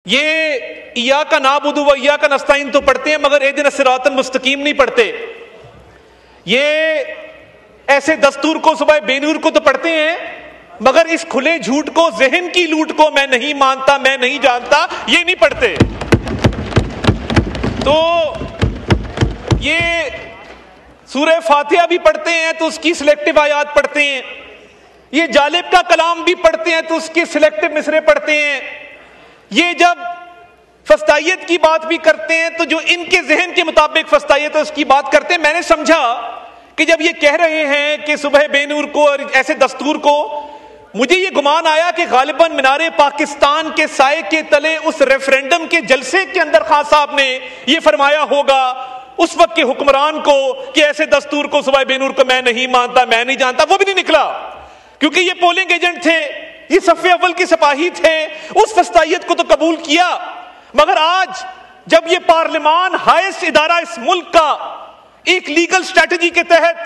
یہ ایاک نعبد و ایاک نستعین تو پڑھتے ہیں مگر اہدنا الصراط المستقیم نہیں پڑھتے. یہ ایسے دستور کو صبح بے نور کو تو پڑھتے ہیں مگر اس کھلے جھوٹ کو، ذہن کی لوٹ کو، میں نہیں مانتا، میں نہیں جانتا، یہ نہیں پڑھتے. تو یہ سورہ فاتحہ بھی پڑھتے ہیں تو اس کی سلیکٹو آیات پڑھتے ہیں، یہ جالب کا کلام بھی پڑھتے ہیں تو اس کے سلیکٹو مصرے پڑھتے ہیں. یہ جب فسطائیت کی بات بھی کرتے ہیں تو جو ان کے ذہن کے مطابق فسطائیت ہے اس کی بات کرتے ہیں. میں نے سمجھا کہ جب یہ کہہ رہے ہیں کہ صبح بے نور کو اور ایسے دستور کو، مجھے یہ گمان آیا کہ غالباً مینار پاکستان کے سائے کے تلے اس ریفرینڈم کے جلسے کے اندر خان صاحب نے یہ فرمایا ہوگا اس وقت کے حکمران کو کہ ایسے دستور کو صبح بے نور کو میں نہیں مانتا، میں نہیں جانتا. وہ بھی نہیں نکلا کیونکہ یہ پولنگ ایجنٹ تھے، یہ صف اول کے سپاہی تھے. اس فسطائیت کو تو قبول کیا مگر آج جب یہ پارلیمان ہائیسٹ ادارہ اس ملک کا ایک لیگل سٹریٹجی کے تحت،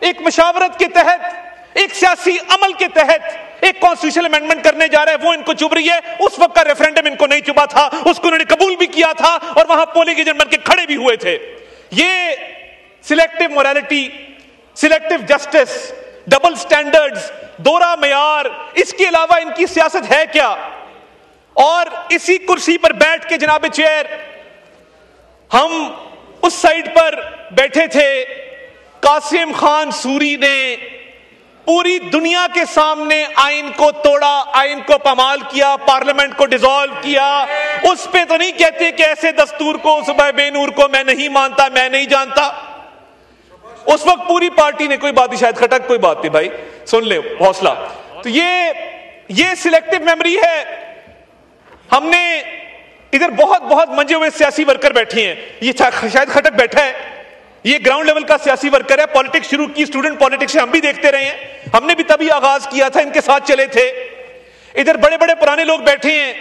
ایک مشاورت کے تحت، ایک سیاسی عمل کے تحت ایک کانسٹیٹیوشنل امینڈمنٹ کرنے جا رہا ہے، وہ ان کو چبھ رہی ہے. اس وقت کا ریفرینڈم ان کو نہیں چبھا تھا، اس کو انہوں نے قبول بھی کیا تھا اور وہاں پولنگ ایجنٹ بن کے کھڑے بھی ہوئے تھے. یہ selective morality, selective justice, double standards, دوہرا معیار، اس کے علاوہ ان کی سیاست ہے کیا؟ اور اسی کرسی پر بیٹھ کے جناب چیئر، ہم اس سائیڈ پر بیٹھے تھے، قاسم خان سوری نے پوری دنیا کے سامنے آئین کو توڑا، آئین کو پامال کیا، پارلیمنٹ کو ڈیزالو کیا. اس پہ تو نہیں کہتے کہ ایسے دستور کو صبح بے نور کو میں نہیں مانتا، میں نہیں جانتا. اس وقت پوری پارٹی نے، کوئی بات نہیں، شاید کھٹک، کوئی بات نہیں بھائی، سن لے، حوصلہ. تو یہ سلیکٹو میموری ہے. ہم نے ادھر بہت منجے ہوئے سیاسی ورکر بیٹھے ہیں، یہ شاید کھٹک بیٹھا ہے، یہ گراؤنڈ لیول کا سیاسی ورکر ہے. پالیٹکس شروع کی، اسٹوڈنٹ پالیٹکس سے ہم بھی دیکھتے رہے ہیں، ہم نے بھی تبھی آغاز کیا تھا، ان کے ساتھ چلے تھے. ادھر بڑے بڑے پرانے لوگ بیٹھے ہیں،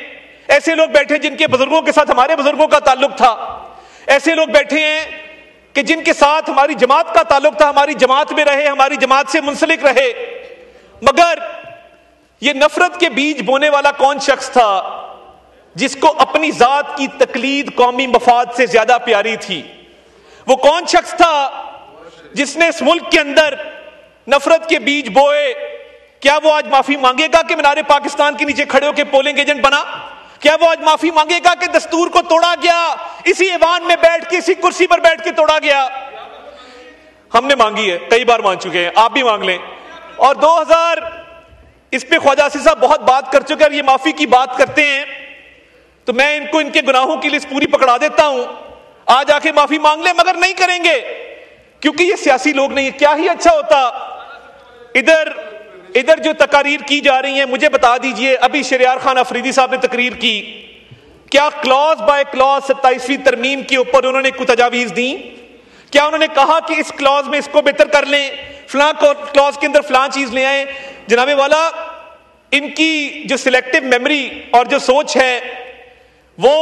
ایسے لوگ بیٹھے جن کے بزرگوں کے ساتھ ہمارے بزرگوں کا تعلق تھا، ایسے لوگ بیٹھے ہیں کہ جن کے ساتھ ہماری جماعت کا تعلق تھا، ہماری جماعت میں رہے، ہماری جماعت سے منسلک رہے. مگر یہ نفرت کے بیج بونے والا کون شخص تھا جس کو اپنی ذات کی تقلید قومی مفاد سے زیادہ پیاری تھی؟ وہ کون شخص تھا جس نے اس ملک کے اندر نفرت کے بیج بوئے؟ کیا وہ آج معافی مانگے گا کہ مینار پاکستان کے نیچے کھڑے ہو کے پولنگ ایجنٹ بنا؟ کیا وہ آج معافی مانگے گا کہ دستور کو توڑا گیا، اسی ایوان میں بیٹھ کے، اسی کرسی پر بیٹھ کے توڑا گیا؟ ہم نے مانگی ہے، کئی بار مانگ چکے ہیں، آپ بھی مانگ لیں. اور 2000 اس پہ خواجہ آصف صاحب بہت بات کر چکے، اور یہ معافی کی بات کرتے ہیں تو میں ان کو ان کے گناہوں کی لسٹ پوری پکڑا دیتا ہوں، آج آ کے معافی مانگ لیں، مگر نہیں کریں گے کیونکہ یہ سیاسی لوگ نہیں ہیں. کیا ہی اچھا ہوتا ادھر جو تقاریر کی جا رہی ہیں، مجھے بتا دیجئے، ابھی شہریار خان افریدی صاحب نے تقریر کی، کیا کلاز بائی کلاز 27ویں ترمیم کے اوپر انہوں نے کوئی تجاویز دیں؟ کیا انہوں نے کہا کہ اس کلاز میں اس کو بہتر کر لیں، فلاں کلاز کے اندر فلاں چیز لے آئیں؟ جناب والا، ان کی جو سلیکٹو میموری اور جو سوچ ہے وہ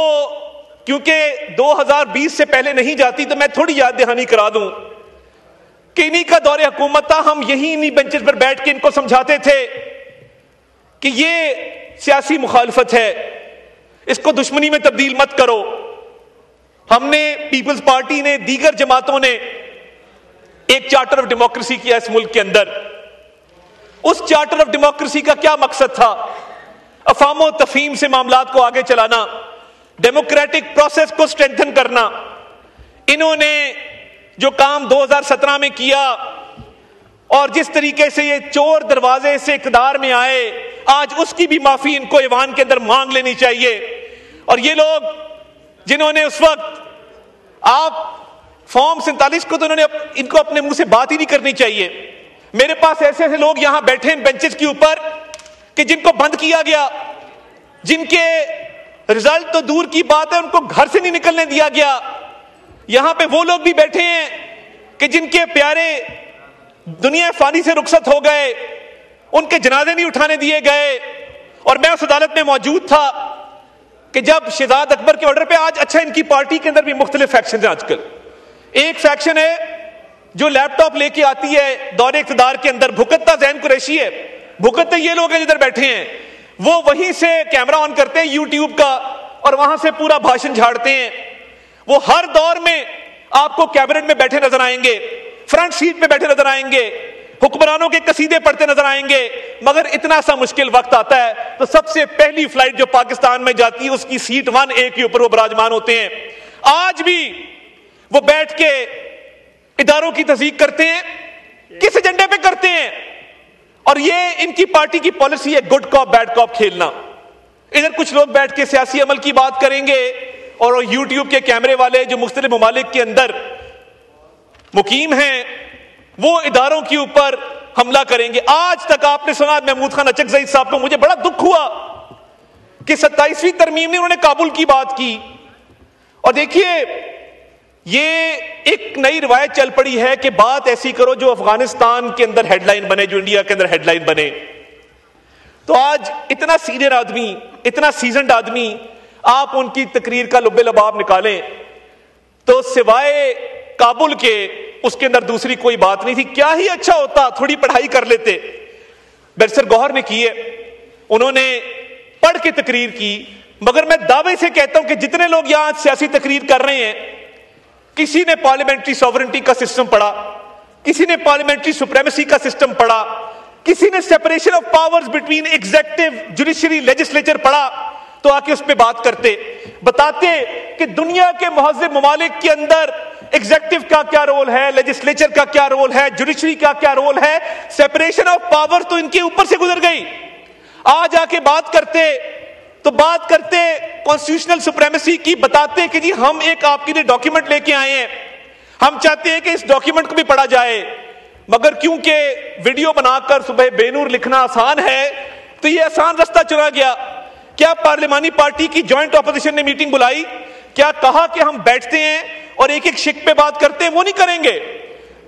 کیونکہ 2020 سے پہلے نہیں جاتی، تو میں تھوڑی یاد دہانی کرا دوں کہ انہی کا دور حکومت تھا، ہم یہی انہی بینچز پر بیٹھ کے ان کو سمجھاتے تھے کہ یہ سیاسی مخالفت ہے، اس کو دشمنی میں تبدیل مت کرو. ہم نے، پیپلز پارٹی نے، دیگر جماعتوں نے ایک چارٹر آف ڈیموکریسی کیا اس ملک کے اندر. اس چارٹر آف ڈیموکریسی کا کیا مقصد تھا؟ افہام و تفہیم سے معاملات کو آگے چلانا، ڈیموکریٹک پروسیس کو سٹرینتھن کرنا. انہوں نے جو کام 2017 میں کیا اور جس طریقے سے یہ چور دروازے سے اقتدار میں آئے، آج اس کی بھی معافی ان کو ایوان کے اندر مانگ لینی چاہیے. اور یہ لوگ جنہوں نے اس وقت، آپ فارم 47 کو تو انہوں نے ان کو اپنے منہ سے بات ہی نہیں کرنی چاہیے. میرے پاس ایسے ایسے لوگ یہاں بیٹھے ہیں بینچز کے اوپر کہ جن کو بند کیا گیا، جن کے رزلٹ تو دور کی بات ہے ان کو گھر سے نہیں نکلنے دیا گیا. یہاں پہ وہ لوگ بھی بیٹھے ہیں کہ جن کے پیارے دنیا فانی سے رخصت ہو گئے، ان کے جنازے نہیں اٹھانے دیے گئے. اور میں اس عدالت میں موجود تھا کہ جب شہزاد اکبر کے آرڈر پہ، آج اچھا ان کی پارٹی کے اندر بھی مختلف فیکشن ہیں. آج کل ایک فیکشن ہے جو لیپ ٹاپ لے کے آتی ہے دور اقتدار کے اندر، بھکتتا زین قریشی ہے، بھکتتے یہ لوگ ہیں جدھر بیٹھے ہیں، وہ وہیں سے کیمرہ آن کرتے ہیں یوٹیوب کا اور وہاں سے پورا بھاشن جھاڑتے ہیں. وہ ہر دور میں آپ کو کیبنٹ میں بیٹھے نظر آئیں گے, فرنٹ سیٹ پہ بیٹھے نظر آئیں گے, حکمرانوں کے قصیدے پڑھتے نظر آئیں گے, مگر اتنا سا مشکل وقت آتا ہے تو سب سے پہلی فلائٹ جو پاکستان میں جاتی ہے اس کی سیٹ 1A کے اوپر وہ براجمان ہوتے ہیں. آج بھی وہ بیٹھ کے اداروں کی تصدیق کرتے ہیں. کس ایجنڈے پہ کرتے ہیں؟ اور یہ ان کی پارٹی کی پالیسی ہے گڈ کاپ بیڈ کاپ کھیلنا. ادھر کچھ لوگ بیٹھ کے سیاسی عمل کی بات کریں گے اور یوٹیوب کے کیمرے والے جو مختلف ممالک کے اندر مقیم ہیں وہ اداروں کے اوپر حملہ کریں گے. آج تک آپ نے سنا محمود خان اچکزئی صاحب کو, مجھے بڑا دکھ ہوا کہ 27ویں ترمیم میں انہوں نے کابل کی بات کی. اور دیکھیے یہ ایک نئی روایت چل پڑی ہے کہ بات ایسی کرو جو افغانستان کے اندر ہیڈ لائن بنے, جو انڈیا کے اندر ہیڈ لائن بنے. تو آج اتنا سینئر آدمی, اتنا سیزنڈ آدمی, آپ ان کی تقریر کا لب لباب نکالیں تو سوائے کابل کے اس کے اندر دوسری کوئی بات نہیں تھی. کیا ہی اچھا ہوتا تھوڑی پڑھائی کر لیتے. بیرسر گوہر نے کی ہے, انہوں نے پڑھ کے تقریر کی, مگر میں دعوے سے کہتا ہوں کہ جتنے لوگ یہاں سیاسی تقریر کر رہے ہیں کسی نے پارلیمنٹری سوورنٹی کا سسٹم پڑھا, کسی نے پارلیمنٹری سپریمیسی کا سسٹم پڑھا, کسی نے separation of powers between executive judiciary legislature پڑھا, تو آ کے اس پہ بات کرتے, بتاتے کہ دنیا کے مہذب ممالک کے اندر ایگزیکٹو کا کیا رول ہے, لیجسلیچر کا کیا رول ہے, جوڈیشری کا کیا رول ہے. سیپریشن آف پاور تو ان کے اوپر سے گزر گئی. آج آ کے بات کرتے تو بات کرتے کانسٹیٹیوشنل سپریمیسی کی, بتاتے کہ جی ہم ایک آپ کے لیے ڈاکیومنٹ لے کے آئے ہیں, ہم چاہتے ہیں کہ اس ڈاکیومنٹ کو بھی پڑھا جائے. مگر کیونکہ ویڈیو بنا کر صبح بے نور لکھنا آسان ہے تو یہ آسان رستہ چنا گیا. کیا پارلیمانی پارٹی کی جوائنٹ اپوزیشن نے میٹنگ بلائی؟ کیا کہا کہ ہم بیٹھتے ہیں اور ایک ایک شک پہ بات کرتے ہیں؟ وہ نہیں کریں گے.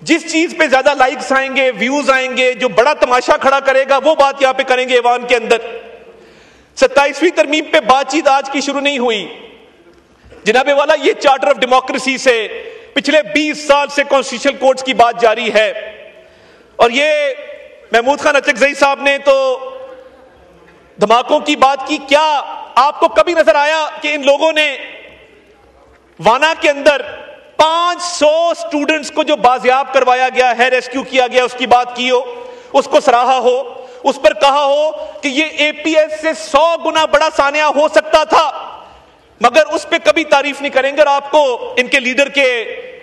جس چیز پہ زیادہ لائکس آئیں گے, ویوز آئیں گے, جو بڑا تماشا کھڑا کرے گا وہ بات یہاں پہ کریں گے ایوان کے اندر. 27ویں ترمیم پہ بات چیت آج کی شروع نہیں ہوئی جناب والا, یہ چارٹر آف ڈیموکریسی سے پچھلے 20 سال سے کانسٹیٹیوشنل کورٹس کی بات جاری ہے. اور یہ محمود خان اچکزئی صاحب نے تو دھماکوں کی بات کی. کیا آپ کو کبھی نظر آیا کہ ان لوگوں نے وانا کے اندر 500 سٹوڈنٹس کو جو بازیاب کروایا گیا ہے, ریسکیو کیا گیا, اس کی بات کی ہو, اس کو سراہا ہو, اس پر کہا ہو کہ یہ اے پی ایس سے 100 گنا بڑا سانحہ ہو سکتا تھا, مگر اس پہ کبھی تعریف نہیں کریں گے. اور آپ کو ان کے لیڈر کے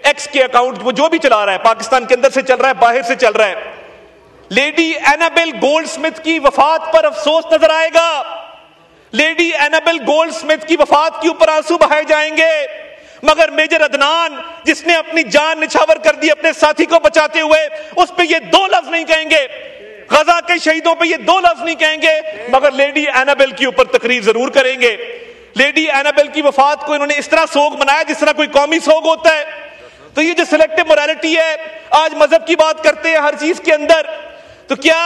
ایکس کے اکاؤنٹ وہ جو بھی چلا رہا ہے, پاکستان کے اندر سے چل رہا ہے, باہر سے چل رہا ہے, لیڈی اینابل گولڈ سمتھ کی وفات پر افسوس نظر آئے گا. لیڈی اینابل گولڈ سمتھ کی وفات کے اوپر آنسو بہائے جائیں گے, مگر میجر عدنان جس نے اپنی جان نچھاور کر دی اپنے ساتھی کو بچاتے ہوئے, اس پہ یہ 2 لفظ نہیں کہیں گے. غزہ کے شہیدوں پہ یہ 2 لفظ نہیں کہیں گے, مگر لیڈی اینابل کے اوپر تقریر ضرور کریں گے. لیڈی اینابل کی وفات کو انہوں نے اس طرح سوگ منایا جس طرح کوئی قومی سوگ ہوتا ہے. تو یہ جو سلیکٹو موریلٹی ہے, آج مذہب کی بات کرتے ہیں ہر چیز کے اندر, تو کیا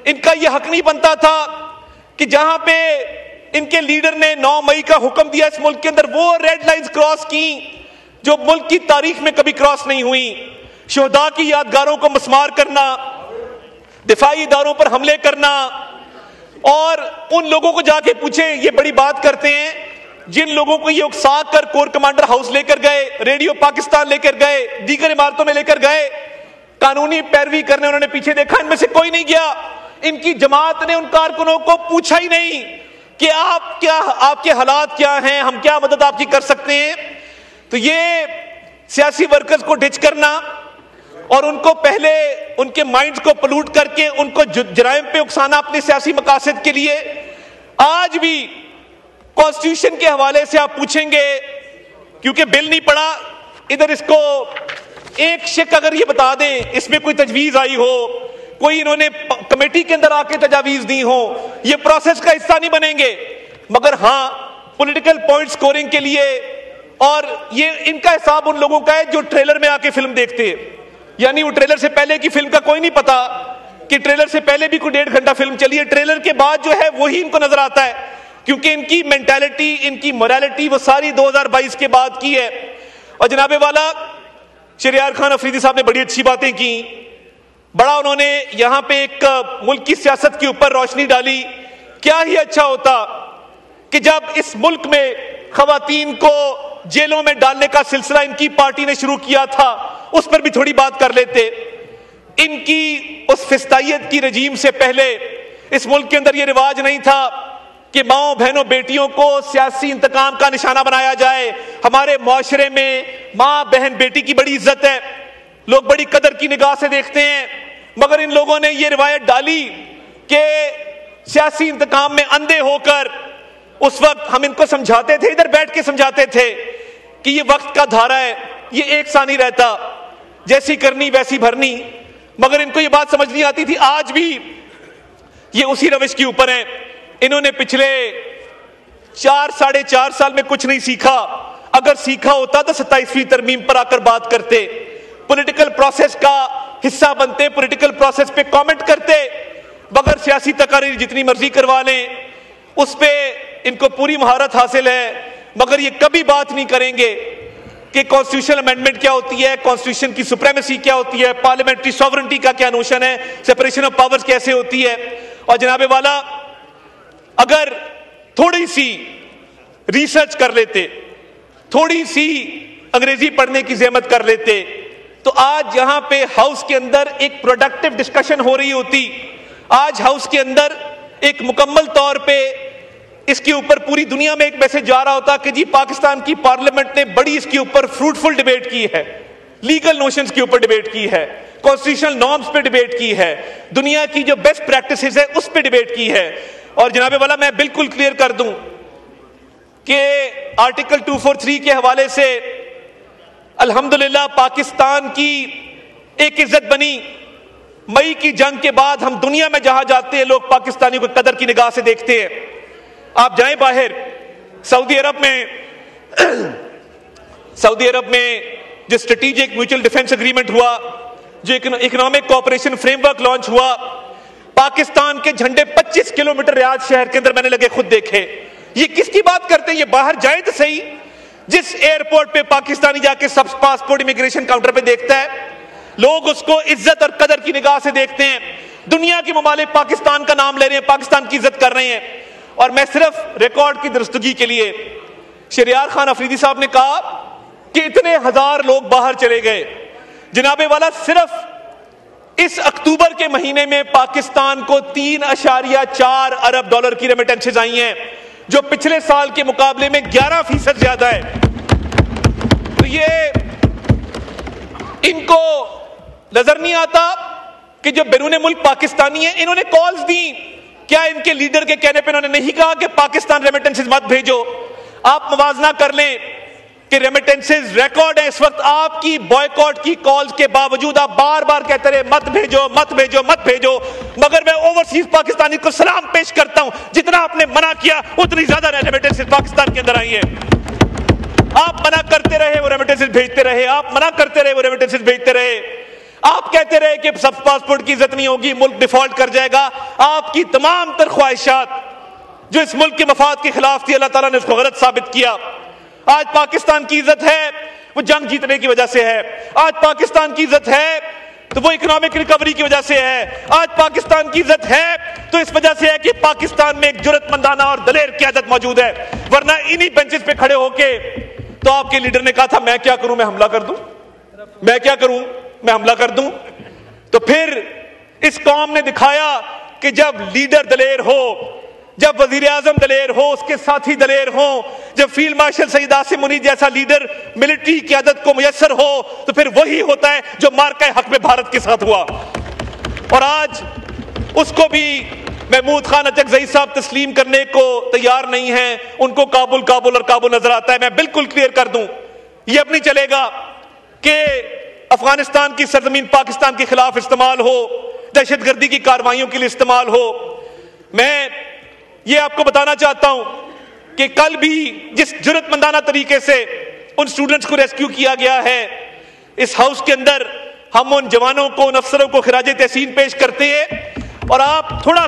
ان کا یہ حق نہیں بنتا تھا کہ جہاں پہ ان کے لیڈر نے 9 مئی کا حکم دیا اس ملک کے اندر, وہ ریڈ لائنز کراس کی جو ملک کی تاریخ میں کبھی کراس نہیں ہوئی. شہداء کی یادگاروں کو مسمار کرنا, دفاعی اداروں پر حملے کرنا, اور ان لوگوں کو جا کے پوچھیں, یہ بڑی بات کرتے ہیں جن لوگوں کو یہ اکسا کر کور کمانڈر ہاؤس لے کر گئے, ریڈیو پاکستان لے کر گئے, دیگر عمارتوں میں لے کر گئے, قانونی پیروی کرنے انہوں نے پیچھے دیکھا, ان میں سے کوئی نہیں گیا. ان کی جماعت نے ان کارکنوں کو پوچھا ہی نہیں کہ آپ کے حالات کیا ہیں, ہم کیا مدد آپ کی کر سکتے ہیں. تو یہ سیاسی ورکرز کو ڈچ کرنا اور ان کو پہلے ان کے مائنڈز کو پلوٹ کر کے ان کو جرائم پہ اکسانا اپنے سیاسی مقاصد کے لیے. آج بھی کانسٹیٹیوشن کے حوالے سے آپ پوچھیں گے, کیونکہ بل نہیں پڑا, ادھر اس کو ایک شک اگر یہ بتا دیں اس میں کوئی تجویز آئی ہو, کوئی انہوں نے کمیٹی کے اندر آ کے تجاویز دی ہو, یہ پروسیس کا حصہ نہیں بنیں گے. مگر ہاں پولیٹیکل پوائنٹ سکورنگ کے لیے, اور یہ ان کا حساب ان لوگوں کا ہے جو ٹریلر میں آ کے فلم دیکھتے ہیں, یعنی وہ ٹریلر سے پہلے کی فلم کا کوئی نہیں پتا کہ ٹریلر سے پہلے بھی کوئی 1.5 گھنٹہ فلم چلی ہے, ٹریلر کے بعد جو ہے وہی ان کو نظر آتا ہے, کیونکہ ان کی مینٹالٹی, ان کی موریلٹی وہ ساری 2022 کے بعد کی ہے. اور جناب والا شہریار خان افریدی صاحب نے بڑی اچھی باتیں کی, بڑا انہوں نے یہاں پہ ایک ملک کی سیاست کے اوپر روشنی ڈالی. کیا ہی اچھا ہوتا کہ جب اس ملک میں خواتین کو جیلوں میں ڈالنے کا سلسلہ ان کی پارٹی نے شروع کیا تھا، اس پر بھی تھوڑی بات کر لیتے۔ ان کی اس فسطائیت کی رجیم سے پہلے اس ملک کے اندر یہ رواج نہیں تھا کہ ماؤں بہنوں بیٹیوں کو سیاسی انتقام کا نشانہ بنایا جائے۔ ہمارے معاشرے میں ماں بہن بیٹی کی بڑی عزت ہے، لوگ بڑی قدر کی نگاہ سے دیکھتے ہیں، مگر ان لوگوں نے یہ روایت ڈالی کہ سیاسی انتقام میں اندھے ہو کر اس وقت ہم ان کو سمجھاتے تھے، ادھر بیٹھ کے سمجھاتے تھے کہ یہ وقت کا دھارا ہے، یہ ایک سا نہیں رہتا، جیسی کرنی ویسی بھرنی، مگر ان کو یہ بات سمجھ نہیں آتی تھی۔ آج بھی یہ اسی روش کے اوپر ہیں۔ انہوں نے پچھلے 4-4.5 سال میں کچھ نہیں سیکھا، اگر سیکھا ہوتا تو 27ویں ترمیم پر آ کر بات کرتے، پولیٹیکل پروسیس کا حصہ بنتے، پولیٹیکل پروسیس پہ کامنٹ کرتے، مگر سیاسی تقاریر جتنی مرضی کروا لیں اس پہ ان کو پوری مہارت حاصل ہے، مگر یہ کبھی بات نہیں کریں گے کہ کانسٹیٹیوشنل امینڈمنٹ کیا ہوتی ہے، کانسٹیٹیوشن کی سپریمیسی کیا ہوتی ہے، پارلیمنٹری سوورنٹی کا کیا نوشن ہے، سپریشن آف پاورز کیسے ہوتی ہے۔ اور جناب والا اگر تھوڑی سی ریسرچ کر لیتے، تھوڑی سی انگریزی پڑھنے کی زحمت کر لیتے، تو آج یہاں پہ ہاؤس کے اندر ایک پروڈکٹیو ڈسکشن ہو رہی ہوتی۔ آج ہاؤس کے اندر ایک مکمل طور پہ اس کے اوپر پوری دنیا میں ایک میسج جا رہا ہوتا کہ جی پاکستان کی پارلیمنٹ نے بڑی اس کے اوپر فروٹفل ڈیبیٹ کی ہے، لیگل نوشنز کے اوپر ڈیبیٹ کی ہے، کانسٹیٹیوشنل نارمز پہ ڈیبیٹ کی ہے، دنیا کی جو بیسٹ پریکٹسز ہے اس پہ ڈیبیٹ کی ہے۔ اور جناب والا میں بالکل کلیئر کر دوں کہ آرٹیکل 243 کے حوالے سے الحمدللہ پاکستان کی ایک عزت بنی۔ مئی کی جنگ کے بعد ہم دنیا میں جہاں جاتے ہیں لوگ پاکستانیوں کو قدر کی نگاہ سے دیکھتے ہیں۔ آپ جائیں باہر، سعودی عرب میں جو اسٹریٹجک میوچل ڈیفنس اگریمنٹ ہوا، جو economic cooperation frame work launch ہوا، پاکستان کے جھنڈے 25 کلومیٹر ریاض شہر کے اندر میں نے لگے خود دیکھے۔ یہ کس کی بات کرتے ہیں؟ یہ باہر جائیں تو صحیح، جس ایئرپورٹ پہ پاکستانی جا کے سب پاسپورٹ امیگریشن کاؤنٹر پہ دیکھتا ہے، لوگ اس کو عزت اور قدر کی نگاہ سے دیکھتے ہیں۔ دنیا کے ممالک پاکستان کا نام لے رہے ہیں، پاکستان کی عزت کر رہے ہیں۔ اور میں صرف ریکارڈ کی درستگی کے لیے، شہریار خان افریدی صاحب نے کہا کہ اتنے ہزار لوگ باہر چلے گئے۔ جناب والا صرف اس اکتوبر کے مہینے میں پاکستان کو 3.4 ارب ڈالر کی ریمیٹنسز آئی ہیں، جو پچھلے سال کے مقابلے میں 11% زیادہ ہے۔ تو یہ ان کو نظر نہیں آتا کہ جو بیرون ملک پاکستانی ہیں انہوں نے کالز دی، کیا ان کے لیڈر کے کہنے پہ انہوں نے نہیں کہا کہ پاکستان ریمیٹنسز مت بھیجو؟ آپ موازنہ کر لیں کہ ریمیٹنسز ریکارڈ ہے اس وقت، آپ کی بائیکاٹ کی کالز کے باوجود آپ بار بار کہتے رہے مت بھیجو مت بھیجو مت بھیجو، مگر میں اوورسیز پاکستانی کو سلام پیش کرتا ہوں، جتنا آپ نے منع کیا اتنی زیادہ ریمیٹنسز پاکستان کے اندر آئی ہیں۔ آپ منع کرتے رہے وہ ریمیٹنسز بھیجتے رہے، آپ منع کرتے رہے وہ ریمیٹنسز بھیجتے رہے، آپ کہتے رہے کہ سب پاسپورٹ کی عزت نہیں ہوگی، ملک ڈیفالٹ کر جائے گا۔ آپ کی تمام تر خواہشات جو اس ملک کے مفاد کے خلاف تھی، اللہ تعالیٰ نے اس کو غلط ثابت کیا۔ آج پاکستان کی عزت ہے وہ جنگ جیتنے کی وجہ سے ہے، آج پاکستان کی عزت ہے تو وہ اکنامک ریکوری کی وجہ سے ہے، آج پاکستان کی عزت ہے تو اس وجہ سے ہے کہ پاکستان میں ایک جرأت مندانہ اور دلیر قیادت موجود ہے، ورنہ انہی بینچز پہ کھڑے ہو کے تو آپ کے لیڈر نے کہا تھا میں کیا کروں، میں حملہ کر دوں، میں کیا کروں، میں حملہ کر دوں۔ تو پھر اس قوم نے دکھایا کہ جب لیڈر دلیر ہو، جب وزیر اعظم دلیر ہو، اس کے ساتھی دلیر ہوں، جب فیلڈ مارشل سعید عاصم منیع جیسا لیڈر ملٹری قیادت کو میسر ہو، تو پھر وہی ہوتا ہے جو مارکہ حق میں بھارت کے ساتھ ہوا۔ اور آج اس کو بھی محمود خان اچکزئی صاحب تسلیم کرنے کو تیار نہیں ہیں، ان کو کابل کابل اور کابل نظر آتا ہے۔ میں بالکل کلیئر کر دوں، یہ اب نہیں چلے گا کہ افغانستان کی سرزمین پاکستان کے خلاف استعمال ہو، دہشت گردی کی کارروائیوں کے لیے استعمال ہو۔ میں یہ آپ کو بتانا چاہتا ہوں کہ کل بھی جس جرأت مندانہ طریقے سے ان سٹوڈنٹس کو ریسکیو کیا گیا ہے، اس ہاؤس کے اندر ہم ان جوانوں کو، ان افسروں کو خراج تحسین پیش کرتے ہیں۔ اور آپ تھوڑا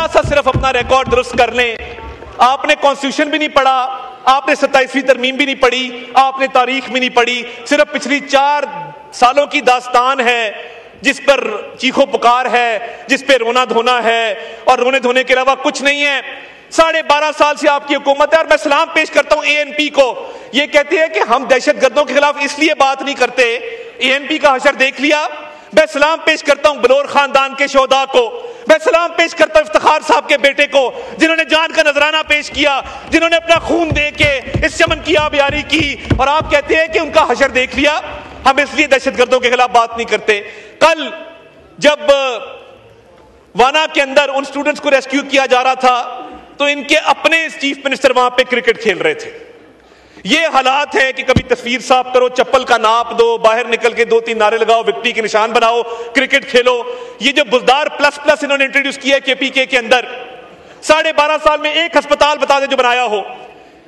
سا صرف اپنا ریکارڈ درست کر لیں، آپ نے کانسٹیٹیوشن بھی نہیں پڑھا، آپ نے 27ویں ترمیم بھی نہیں پڑھی، آپ نے تاریخ بھی نہیں پڑھی، صرف پچھلی 4 سالوں کی داستان ہے جس پر چیخو پکار ہے، جس پہ رونا دھونا ہے، اور رونے دھونے کے علاوہ کچھ نہیں ہے۔ 12.5 سال سے آپ کی حکومت ہے، اور میں سلام پیش کرتا ہوں ANP کو. یہ کہتے ہیں کہ ہم دہشت گردوں کے خلاف اس لیے بات نہیں کرتے. ANP کا حشر دیکھ لیا. میں سلام پیش کرتا ہوں بلور خاندان کے شہداء کو. میں سلام پیش کرتا ہوں افتخار صاحب کے بیٹے کو، جنہوں نے جان کا نذرانہ پیش کیا، جنہوں نے اپنا خون دے کے اس چمن کی آبیاری کی. اور آپ کہتے ہیں کہ ان کا حشر دیکھ لیا، ہم اس لیے دہشت گردوں کے خلاف بات نہیں کرتے. کل جب وانا کے اندر ان سٹوڈنٹس کو ریسکیو کیا جا رہا تھا تو ان کے اپنے چیف منسٹر وہاں پہ کرکٹ کھیل رہے تھے. یہ حالات ہے کہ کبھی تصویر صاف کرو، چپل کا ناپ دو، باہر نکل کے 2-3 نعرے لگاؤ، وکٹری کے نشان بناؤ، کرکٹ کھیلو. یہ جو بزدار پلس انہوں نے انٹروڈیوس کیا ہے KPK کے اندر، 12.5 سال میں ایک ہسپتال بتا دے جو بنایا ہو،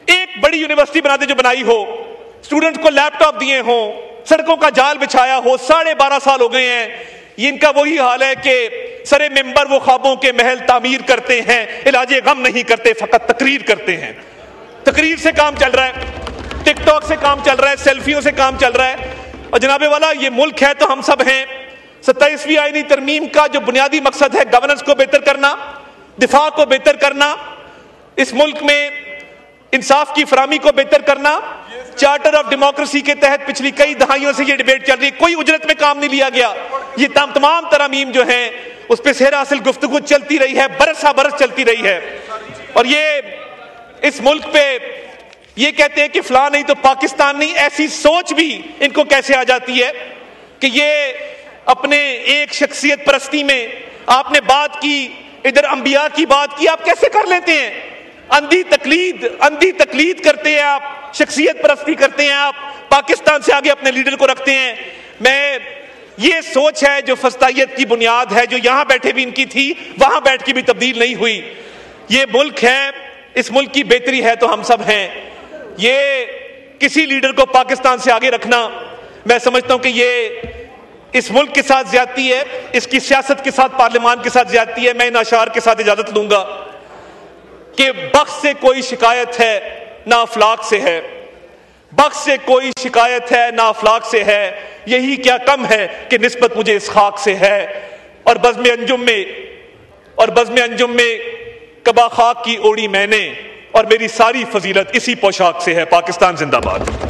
ایک بڑی یونیورسٹی بنا دے جو بنائی ہو، اسٹوڈنٹس کو لیپ ٹاپ دیے ہوں، سڑکوں کا جال بچھایا ہو. 12.5 سال ہو گئے ہیں. یہ ان کا وہی حال ہے کہ سرے ممبر وہ خوابوں کے محل تعمیر کرتے ہیں، علاج غم نہیں کرتے، فقط تقریر کرتے ہیں. تقریر سے کام چل رہا ہے، ٹک ٹاک سے کام چل رہا ہے، سیلفیوں سے کام چل رہا ہے. اور جناب والا، یہ ملک ہے تو ہم سب ہیں. 27ویں آئینی ترمیم کا جو بنیادی مقصد ہے گورننس کو بہتر کرنا، دفاع کو بہتر کرنا، اس ملک میں انصاف کی فراہمی کو بہتر کرنا. چارٹر آف ڈیموکریسی کے تحت پچھلی کئی دہائیوں سے یہ ڈیبیٹ چل رہی ہے، کوئی اجرت میں کام نہیں لیا گیا. یہ تمام ترامیم جو ہیں اس پہ سیر حاصل گفتگو چلتی رہی ہے، برس برس چلتی رہی ہے. اور یہ اس ملک پہ یہ کہتے ہیں کہ فلاں نہیں تو پاکستان نہیں. ایسی سوچ بھی ان کو کیسے آ جاتی ہے کہ یہ اپنے ایک شخصیت پرستی میں آپ نے بات کی، ادھر انبیاء کی بات کی، آپ کیسے کر لیتے ہیں؟ اندھی تقلید کرتے ہیں آپ، شخصیت پرستی کرتے ہیں آپ، پاکستان سے آگے اپنے لیڈر کو رکھتے ہیں. یہ سوچ ہے جو فسطائیت کی بنیاد ہے، جو یہاں بیٹھے بھی ان کی تھی، وہاں بیٹھ کے بھی تبدیل نہیں ہوئی. یہ ملک ہے، اس ملک کی بہتری ہے تو ہم سب ہیں. یہ کسی لیڈر کو پاکستان سے آگے رکھنا، میں سمجھتا ہوں کہ یہ اس ملک کے ساتھ زیادتی ہے، اس کی سیاست کے ساتھ، پارلیمان کے ساتھ زیادتی ہے. میں ان اشعار کے ساتھ اجازت لوں گا کہ بخت سے کوئی شکایت ہے نہ افلاک سے ہے، بخت سے کوئی شکایت ہے نہ افلاک سے ہے، یہی کیا کم ہے کہ نسبت مجھے اس خاک سے ہے. اور بزم انجم میں کبا خاک کی اوڑی میں نے، اور میری ساری فضیلت اسی پوشاک سے ہے. پاکستان زندہ باد.